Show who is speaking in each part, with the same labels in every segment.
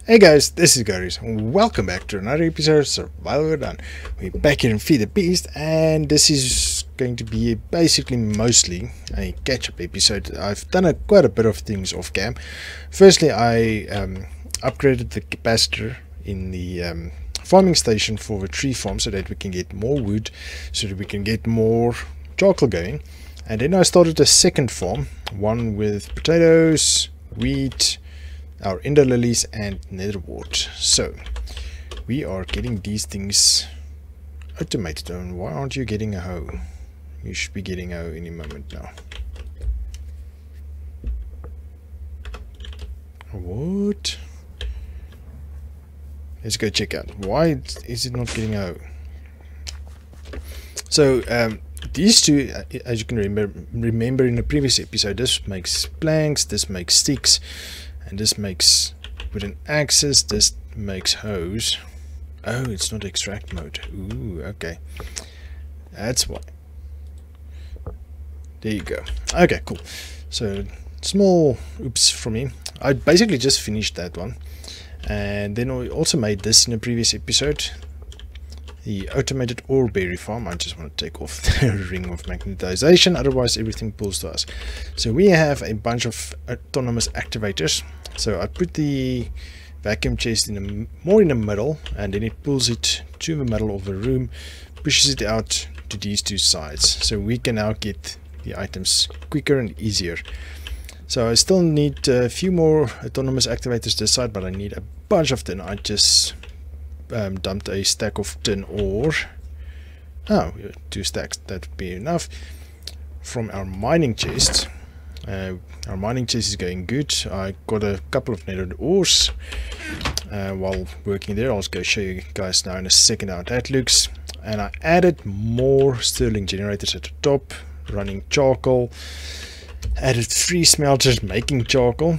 Speaker 1: Hey guys, this is Garies. Welcome back to another episode of Survival Done. We're back here in Feed the Beast, and this is going to be basically mostly a catch-up episode. I've done quite a bit of things off cam. Firstly, I upgraded the capacitor in the farming station for the tree farm so that we can get more wood, so that we can get more charcoal going. And then I started a second farm, one with potatoes, wheat, our ender lilies and nether wart. So we are getting these things automated. And why aren't you getting a hoe? You should be getting a hoe any moment now. What? Let's go check out. Why is it not getting a hoe? So these two, as you can remember in the previous episode, this makes planks, this makes sticks, and this makes wooden axes, this makes hoes. Oh, it's not extract mode. Ooh, okay. That's why. There you go. Okay, cool. So, small oops from me. I basically just finished that one. And then I also made this in a previous episode. The automated ore berry farm. I just want to take off the ring of magnetization, otherwise everything pulls to us. So we have a bunch of autonomous activators. So I put the vacuum chest more in the middle, and then it pulls it to the middle of the room, pushes it out to these two sides. So we can now get the items quicker and easier. So I still need a few more autonomous activators this side, but I need a bunch of them. I just dumped a stack of tin ore. Oh, 2 stacks, that would be enough. From our mining chest. Our mining chest is going good. I got a couple of nether ores while working there. I'll go show you guys now in a second how that looks. And I added more Stirling generators at the top, running charcoal. Added 3 smelters making charcoal.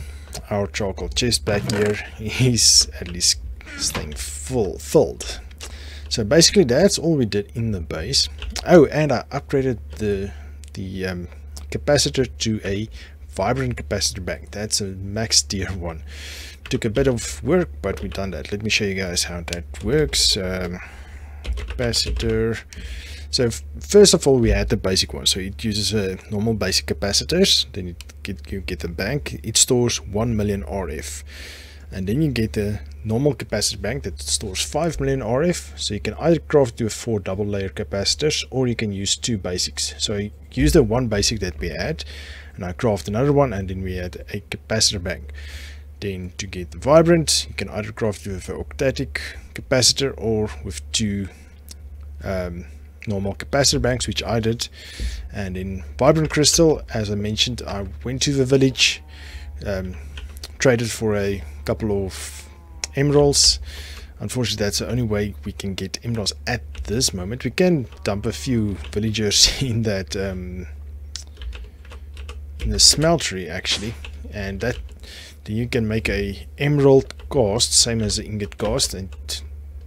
Speaker 1: Our charcoal chest back here is at least staying filled. So basically that's all we did in the base. Oh, and I upgraded the capacitor to a vibrant capacitor bank. That's a max tier 1. Took a bit of work, but we've done that. Let me show you guys how that works. Capacitor. So first of all, we had the basic one. So it uses a normal basic capacitors. Then you get the bank. It stores 1 million RF. And then you get a normal capacitor bank that stores 5 million RF. So you can either craft to 4 double layer capacitors, or you can use 2 basics. So I use the 1 basic that we had, and I craft another one, and then we had a capacitor bank. Then to get the vibrant, you can either craft with an octatic capacitor or with 2 normal capacitor banks, which I did. And in vibrant crystal, as I mentioned, I went to the village, traded for a couple of emeralds. Unfortunately, that's the only way we can get emeralds at this moment. We can dump a few villagers in that in the smeltery actually, and that then you can make a emerald cast, same as the ingot cast, and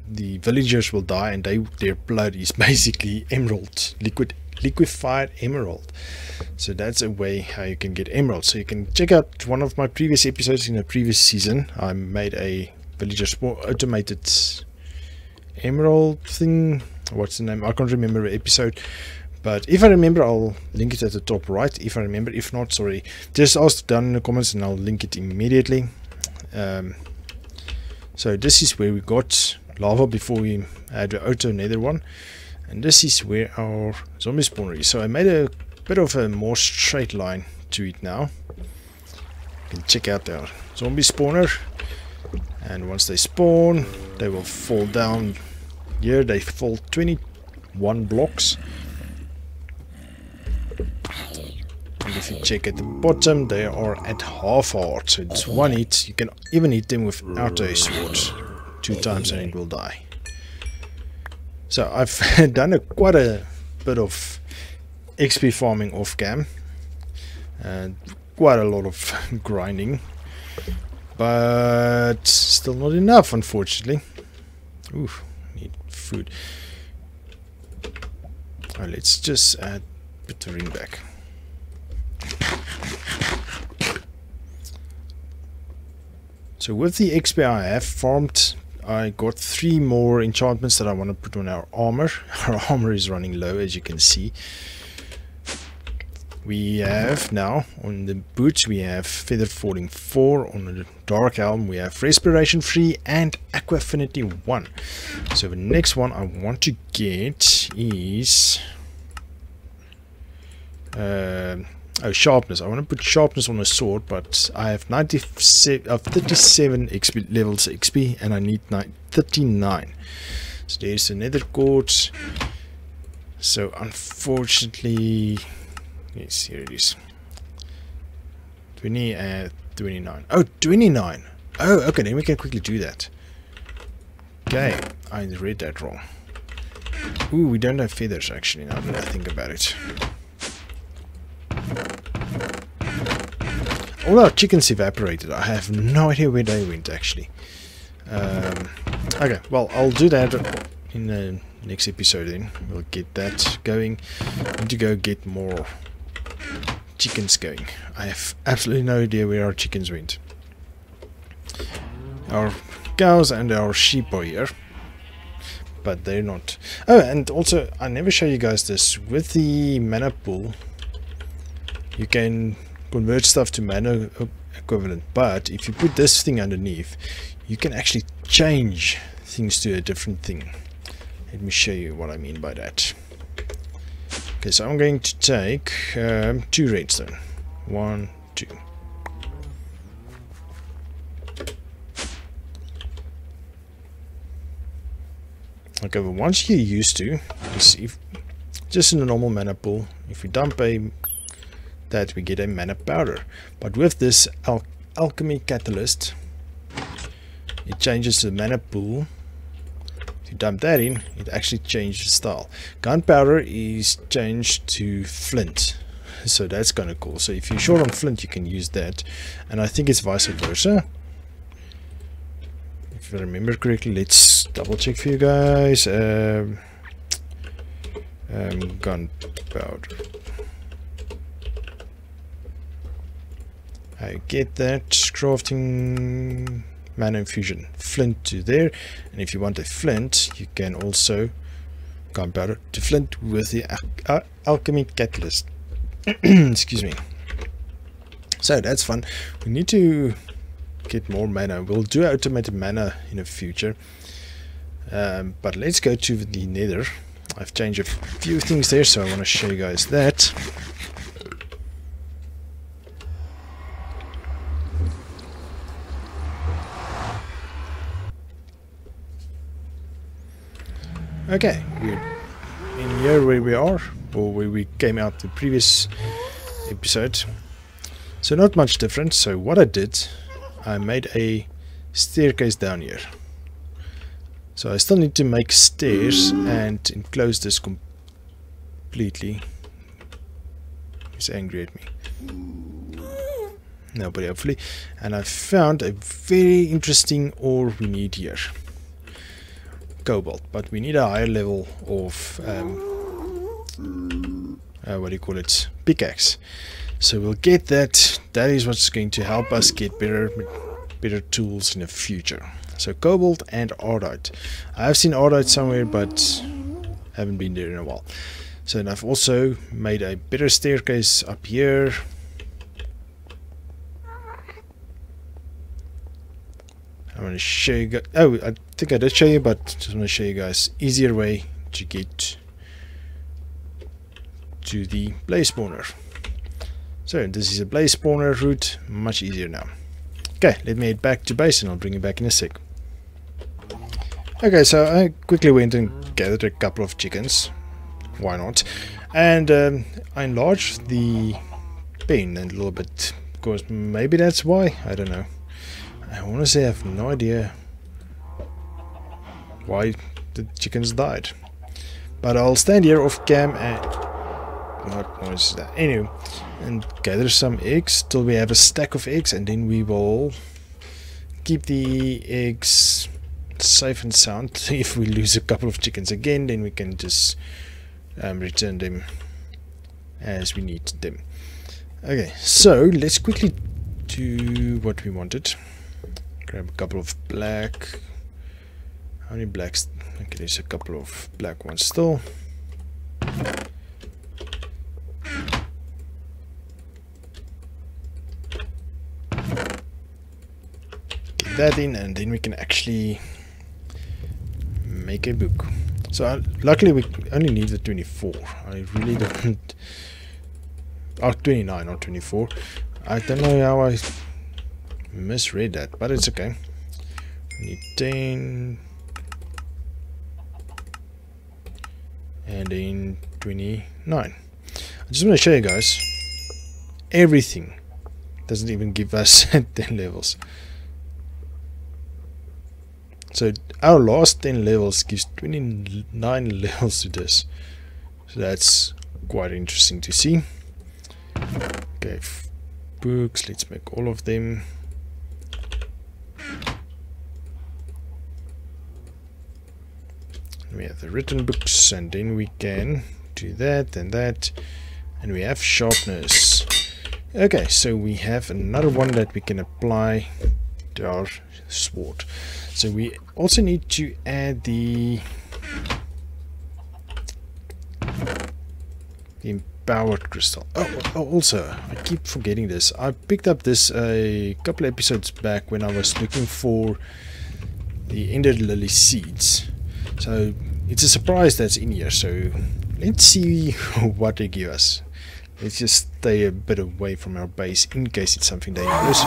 Speaker 1: the villagers will die, and their blood is basically emerald, liquefied emerald. So that's a way how you can get emeralds. So you can check out one of my previous episodes in the previous season. I made a villager automated emerald thing. What's the name? I can't remember the episode, but if I remember, I'll link it at the top right. If I remember, if not, sorry, just ask down in the comments and I'll link it immediately. So this is where we got lava before we had the auto nether one, and this is where our zombie spawner is. So I made a bit of a more straight line to it now. You can check out our zombie spawner, and once they spawn, they will fall down here. They fall 21 blocks, and if you check at the bottom, they are at half heart, so it's 1 hit. You can even hit them without a sword 2 times and it will die. So I've done quite a bit of XP farming off cam, and quite a lot of grinding, but still not enough, unfortunately. Ooh, need food. Let's just put the ring back. So with the XP I have farmed, I got 3 more enchantments that I want to put on our armor. Our armor is running low, as you can see. We have now on the boots, we have Feather Falling 4. On the Dark Helm, we have Respiration 3 and Aqua Affinity 1. So the next one I want to get is Sharpness. I want to put Sharpness on a sword, but I have 37 XP, levels XP, and I need 39. So there's the nether quartz. So unfortunately, yes, here it is. 29. Oh, 29. Oh, okay, then we can quickly do that. Okay, I read that wrong. Ooh, we don't have feathers actually, now that I think about it. All our chickens evaporated. I have no idea where they went actually. Okay, well, I'll do that in the next episode then. We'll get that going. Need to go get more chickens going. I have absolutely no idea where our chickens went. Our cows and our sheep are here, but they're not. Oh, and also I never show you guys this. With the mana pool, you can convert stuff to mana equivalent, but if you put this thing underneath, you can actually change things to a different thing. Let me show you what I mean by that. Okay, so I'm going to take 2 redstone. 1, 2. Okay, but once you're used to, you see, just in a normal mana pool, if we dump that, we get a mana powder. But with this alchemy catalyst, it changes the mana pool. If you dump that in, it actually changes style. Gunpowder is changed to flint, so that's kind of cool. So if you're short on flint, you can use that, and I think it's vice versa. If I remember correctly, let's double check for you guys. Gunpowder. I get that. Crafting mana infusion. Flint to there. And if you want a flint, you can also gunpowder to flint with the alchemy catalyst. Excuse me. So that's fun. We need to get more mana. We'll do automated mana in the future. But let's go to the nether. I've changed a few things there, so I want to show you guys that. Okay, we're in here where we are, or where we came out the previous episode. So not much different. So what I did, I made a staircase down here. So I still need to make stairs and enclose this completely. He's angry at me. Nobody, hopefully. And I found a very interesting ore we need here. Cobalt, but we need a higher level of what do you call it, pickaxe. So we'll get that. That is what's going to help us get better tools in the future. So cobalt and ardite. I have seen ardite somewhere, but haven't been there in a while. So and I've also made a better staircase up here. I want to show you guys. Oh, I think I did show you, but just want to show you guys easier way to get to the blaze spawner. So this is a blaze spawner route, much easier now. Okay, let me head back to base and I'll bring you back in a sec. Okay, so I quickly went and gathered a couple of chickens. Why not? And I enlarged the pen a little bit, because maybe that's why. I don't know. I want to say I have no idea why the chickens died. But I'll stand here off cam and... what noise is that? Anyway, and gather some eggs till we have a stack of eggs, and then we will keep the eggs safe and sound. If we lose a couple of chickens again, then we can just return them as we need them. Okay, so let's quickly do what we wanted. Grab a couple of black. How many blacks? Okay, there's a couple of black ones still. Get that in, and then we can actually make a book. So luckily we only need the 24. I really don't. Oh, 29, not 24. I don't know how I misread that, but it's okay. We need 10. And then 29. I just want to show you guys. Everything doesn't even give us 10 levels. So our last 10 levels gives 29 levels to this. So that's quite interesting to see. Okay, books, let's make all of them. We have the written books, and then we can do that and that, and we have sharpness. Okay, so we have another one that we can apply to our sword. So we also need to add the empowered crystal. Oh, also, I keep forgetting this. I picked up this a couple episodes back when I was looking for the Ender Lily seeds. So it's a surprise that's in here. So let's see what they give us. Let's just stay a bit away from our base in case it's something dangerous.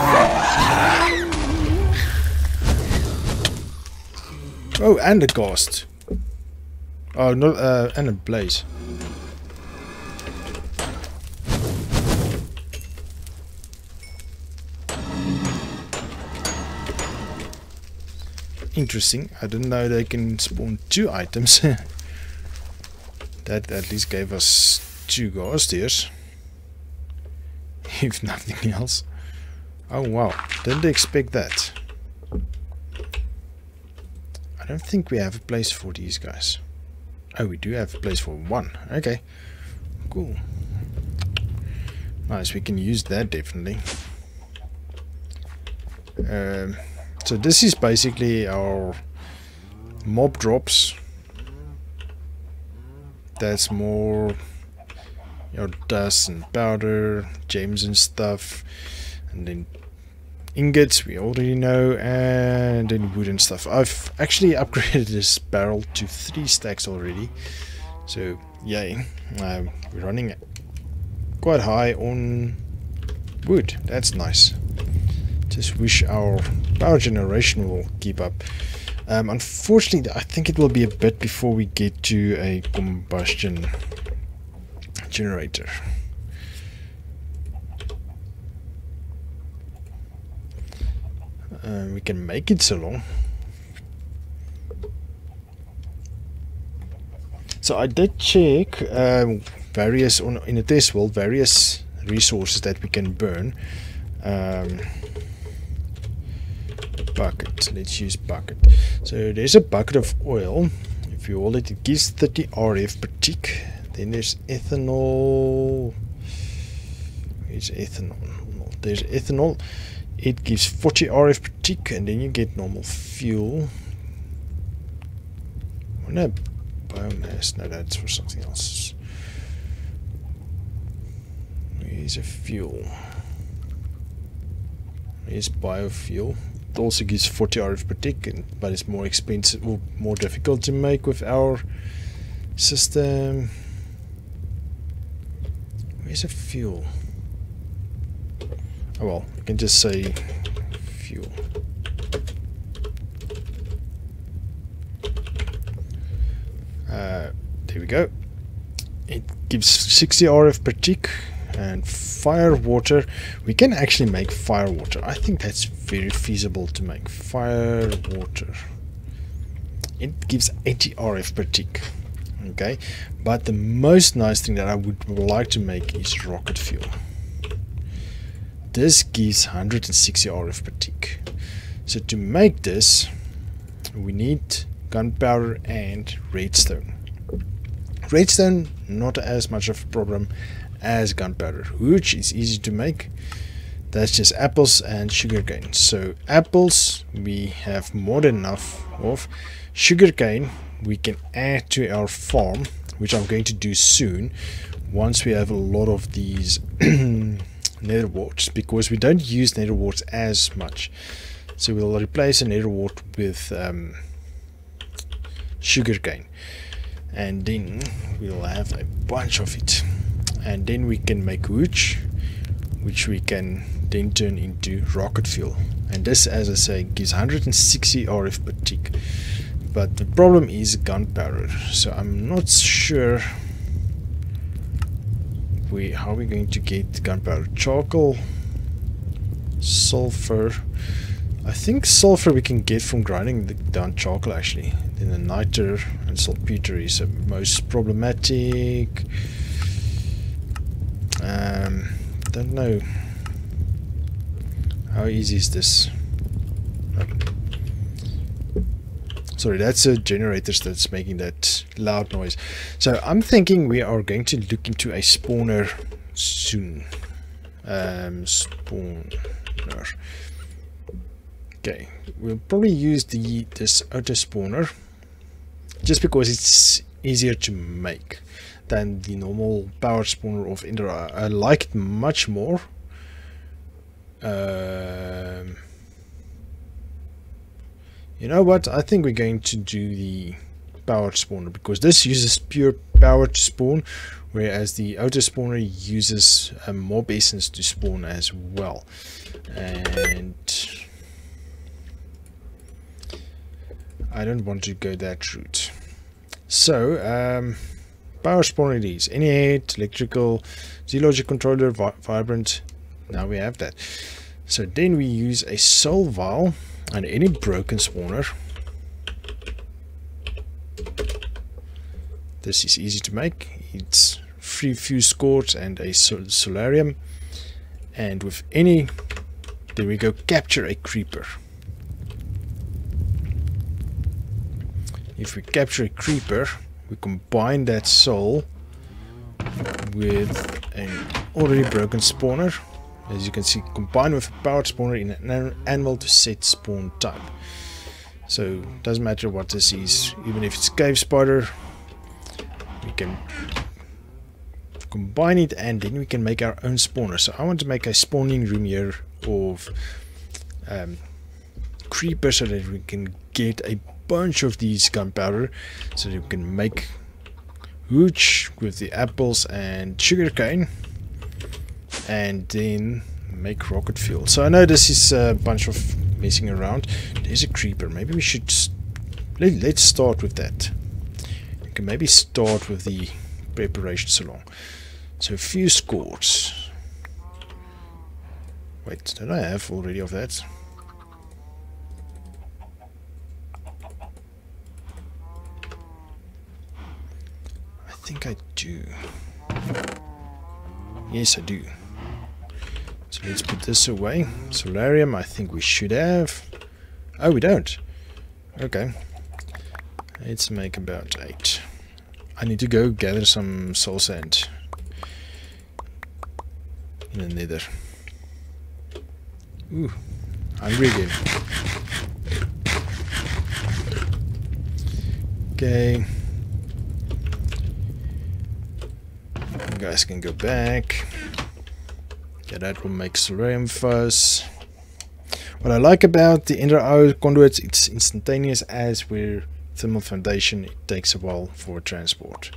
Speaker 1: Oh, and a ghost. Oh, no, and a blaze. Interesting. I didn't know they can spawn 2 items. That at least gave us 2 ghost ears. If nothing else. Oh wow, didn't expect that. I don't think we have a place for these guys. Oh, we do have a place for 1. Okay, cool. Nice, we can use that definitely. So this is basically our mob drops. That's more your dust and powder, gems and stuff, and then ingots we already know, and then wood and stuff. I've actually upgraded this barrel to 3 stacks already, so yay. We're running quite high on wood. That's nice. Just wish our power generation will keep up. Unfortunately, I think it will be a bit before we get to a combustion generator. We can make it so long. So I did check various in a test world, various resources that we can burn. Bucket. Let's use bucket. So there's a bucket of oil. If you hold it, it gives 30 RF per tick. Then there's ethanol. Where's ethanol? There's ethanol. It gives 40 RF per tick, and then you get normal fuel. Oh, no, biomass. No, that's for something else. Where's a fuel? Here's biofuel. It also gives 40 RF per tick, but it's more expensive or more difficult to make with our system. Where's a fuel? Oh well, I can just say fuel. There we go. It gives 60 RF per tick. And fire water, we can actually make fire water. I think that's very feasible to make fire water. It gives 80 RF per tick. Okay, but the most nice thing that I would like to make is rocket fuel. This gives 160 RF per tick. So to make this, we need gunpowder and redstone. Redstone, not as much of a problem as gunpowder, which is easy to make. That's just apples and sugarcane. So apples we have more than enough of. Sugarcane we can add to our farm, which I'm going to do soon once we have a lot of these nether warts, because we don't use nether warts as much. So we'll replace a nether wart with sugarcane, and then we'll have a bunch of it, and then we can make hooch, which we can then turn into rocket fuel. And this, as I say, gives 160 RF per tick. But the problem is gunpowder, so I'm not sure how we're going to get gunpowder. Charcoal, sulfur. I think sulfur we can get from grinding down charcoal actually. Then the niter and saltpeter is the most problematic. Don't know. How easy is this? Sorry, that's a generator that's making that loud noise. So I'm thinking we are going to look into a spawner soon. Spawner. Okay, we'll probably use this auto spawner just because it's easier to make than the normal power spawner of Ender. I like it much more. You know what? I think we're going to do the powered spawner because this uses pure power to spawn, whereas the auto spawner uses mob essence to spawn as well. And I don't want to go that route. So power spawner it is. Any head, electrical, Z-Logic controller, vibrant. Now we have that. So then we use a soul vial and any broken spawner. This is easy to make. It's 3 fused quartz and a solarium. And with any, there we go, capture a creeper. If we capture a creeper, we combine that soul with an already broken spawner. As you can see, combined with a powered spawner in an anvil to set spawn type. So it doesn't matter what this is, even if it's cave spider, we can combine it and then we can make our own spawner. So I want to make a spawning room here of creepers so that we can get a bunch of these gunpowder so that we can make hooch with the apples and sugarcane, and then make rocket fuel. So I know this is a bunch of messing around. There's a creeper. Maybe we should let's start with that. We can maybe start with the preparations along. So fused quartz. Wait, did I have already of that? I think I do. Yes, I do. So let's put this away. Solarium, I think we should have. Oh, we don't. Okay. Let's make about 8. I need to go gather some soul sand in the nether. Ooh, hungry again. Okay. You guys can go back. Yeah, that will make solarium fuzz. What I like about the Ender Eye conduits, it's instantaneous, as with thermal foundation it takes a while for transport.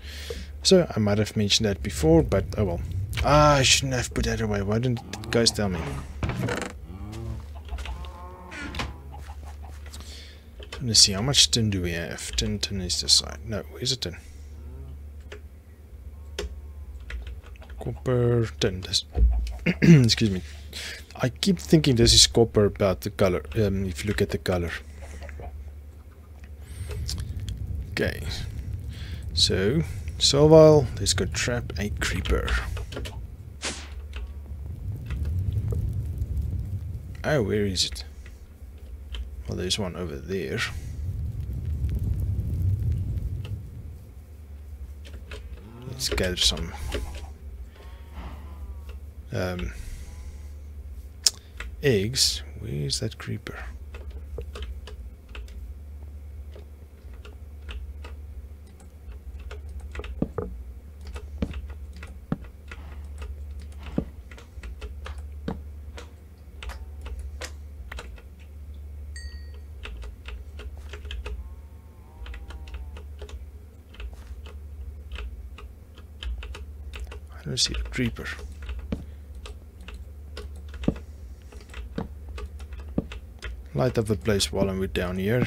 Speaker 1: So I might have mentioned that before, but oh well. I shouldn't have put that away. Why didn't you guys tell me? Let's see, how much tin do we have? 10 tin is this side. No, where's the tin? Copper tin. Excuse me. I keep thinking this is copper about the color. If you look at the color. Okay. So, Solval, let's go trap a creeper. Oh, where is it? Well, there's one over there. Let's gather some eggs. Where's that creeper? I don't see a creeper. Light up the place while I'm down here,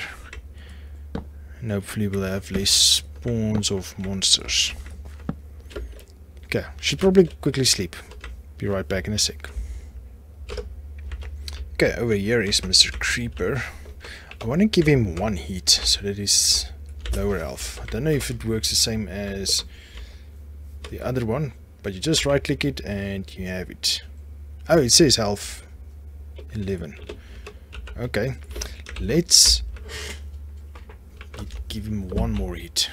Speaker 1: and hopefully we'll have less spawns of monsters. Okay, should probably quickly sleep. Be right back in a sec. Okay, over here is Mr. Creeper. I want to give him 1 heat so that he's lower health. I don't know if it works the same as the other one, but you just right click it and you have it. Oh, it says health 11. Okay, let's give him 1 more hit.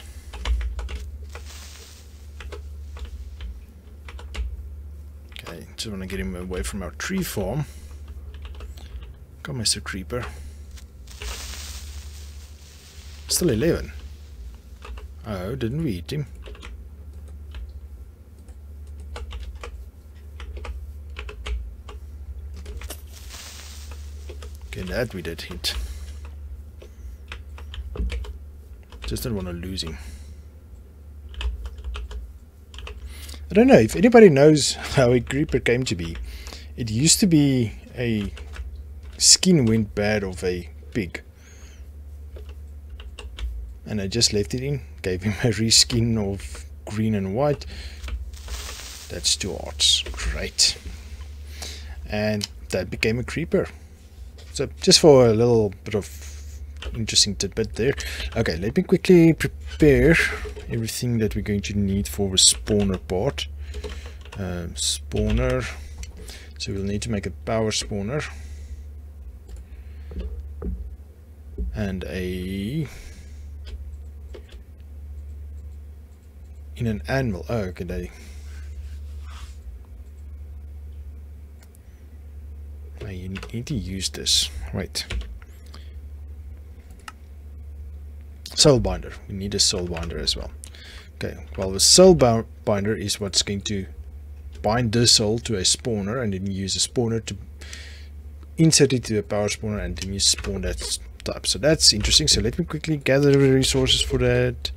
Speaker 1: Okay, just want to get him away from our tree farm. Come, Mr. Creeper. Still 11. Oh, didn't we eat him? Okay, that we did hit. Just don't want to lose him. I don't know if anybody knows how a creeper came to be. It used to be a skin went bad of a pig, and I just left it in, gave him a reskin of green and white. That's 2 hearts. Great. And that became a creeper. So just for a little bit of interesting tidbit there. Okay, let me quickly prepare everything that we're going to need for the spawner part. Spawner. So we'll need to make a power spawner. And in an animal. Oh, okay. You need to use this. Right. Soul binder. We need a soul binder as well. Okay. Well, the soul binder is what's going to bind the soul to a spawner, and then you use a spawner to insert it to a power spawner, and then you spawn that type. So that's interesting. So let me quickly gather the resources for that.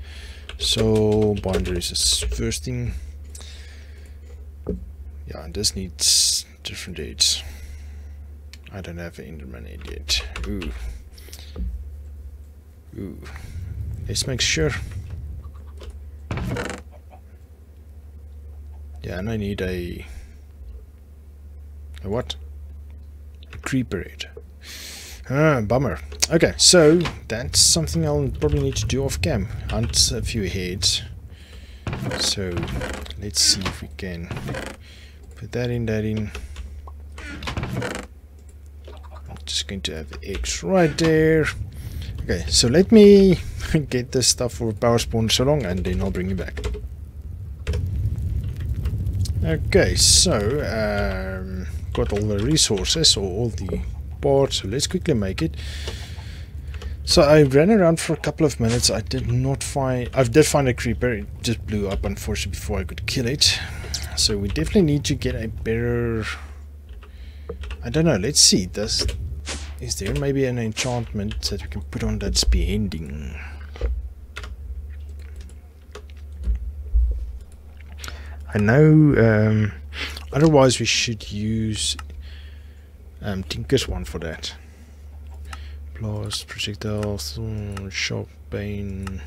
Speaker 1: Soul binder is the first thing. Yeah, and this needs different aids. I don't have an Enderman aid yet. Ooh. Ooh. Let's make sure. Yeah, and I need a what? A creeper aid. Ah, bummer. Okay, so that's something I'll probably need to do off cam. Hunt a few heads. So let's see if we can put that in. Just going to have the eggs right there. Okay, so let me get this stuff for power spawn so long, and then I'll bring you back. Okay, so got all the resources or all the parts, so let's quickly make it. So I ran around for a couple of minutes. I did find a creeper. It just blew up, unfortunately, before I could kill it. So we definitely need to get a better, I don't know, let's see, is there maybe an enchantment that we can put on that's behending? I know, otherwise we should use Tinker's one for that. Blast, projectiles, sharp bane.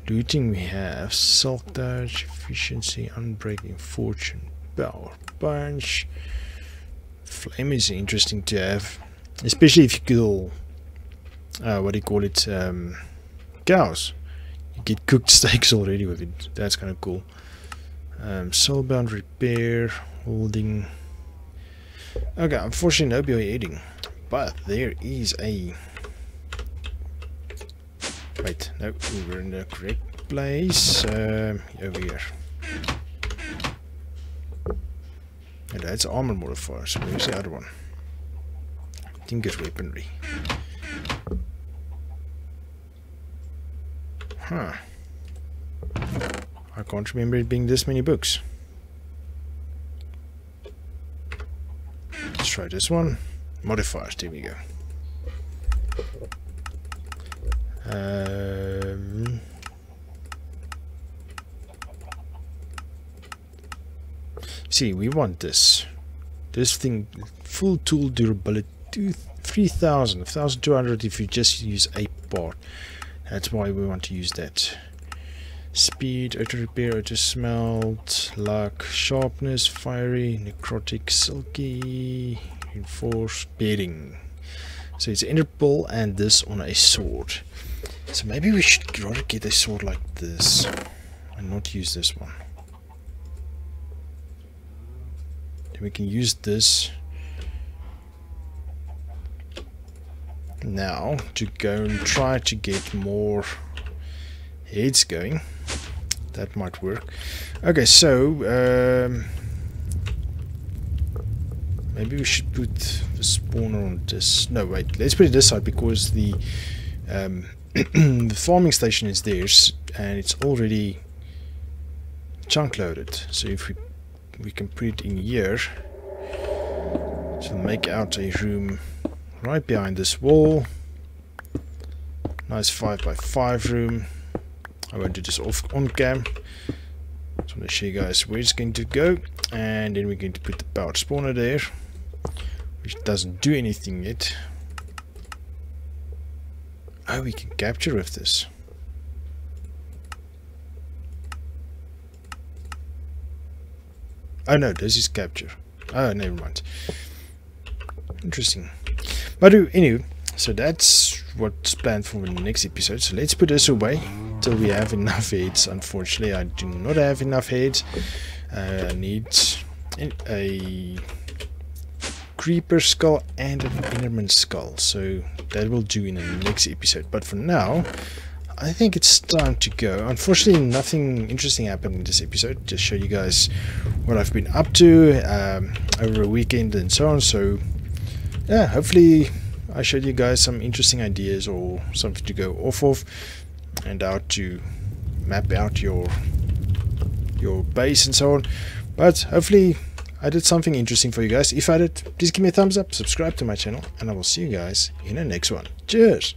Speaker 1: Looting we have, silk touch, efficiency, unbreaking, fortune, power punch. Flame is interesting to have, especially if you kill what do you call it, cows. You get cooked steaks already with it. That's kind of cool. Soulbound, repair, holding. Okay, unfortunately no beheading, but there is a, wait, no, we were in the correct place. Over here. And that's armor modifier. So where's the other one? I think it's weaponry. Huh. I can't remember it being this many books. Let's try this one. Modifiers, there we go. See, we want this thing, full tool durability 3000, 1200 if you just use a part. That's why we want to use that. Speed, auto repair, auto smelt, luck, sharpness, fiery, necrotic, silky, reinforced, bearing. So it's interpol and this on a sword. So maybe we should rather get a sword like this and not use this one. Then we can use this now to go and try to get more heads going. That might work. Okay, so maybe we should put the spawner on this. No, wait, let's put it this side because the the farming station is there and it's already chunk loaded. So if we can put it in here, so make out a room right behind this wall. Nice 5x5 room. I won't do this on cam. Just want to show you guys where it's going to go, and then we're going to put the powered spawner there, which doesn't do anything yet. Oh, we can capture with this. Oh no, this is capture. Oh, never mind. Interesting. But anyway, so that's what's planned for the next episode. So let's put this away till we have enough heads. Unfortunately, I do not have enough heads. I need a creeper skull and an enderman skull. So that will do in the next episode. But for now, I think it's time to go. Unfortunately, nothing interesting happened in this episode. Just show you guys what I've been up to over a weekend and so on. So yeah, hopefully I showed you guys some interesting ideas or something to go off of and how to map out your base and so on. But hopefully I did something interesting for you guys. If I did, please give me a thumbs up, subscribe to my channel, and I will see you guys in the next one. Cheers!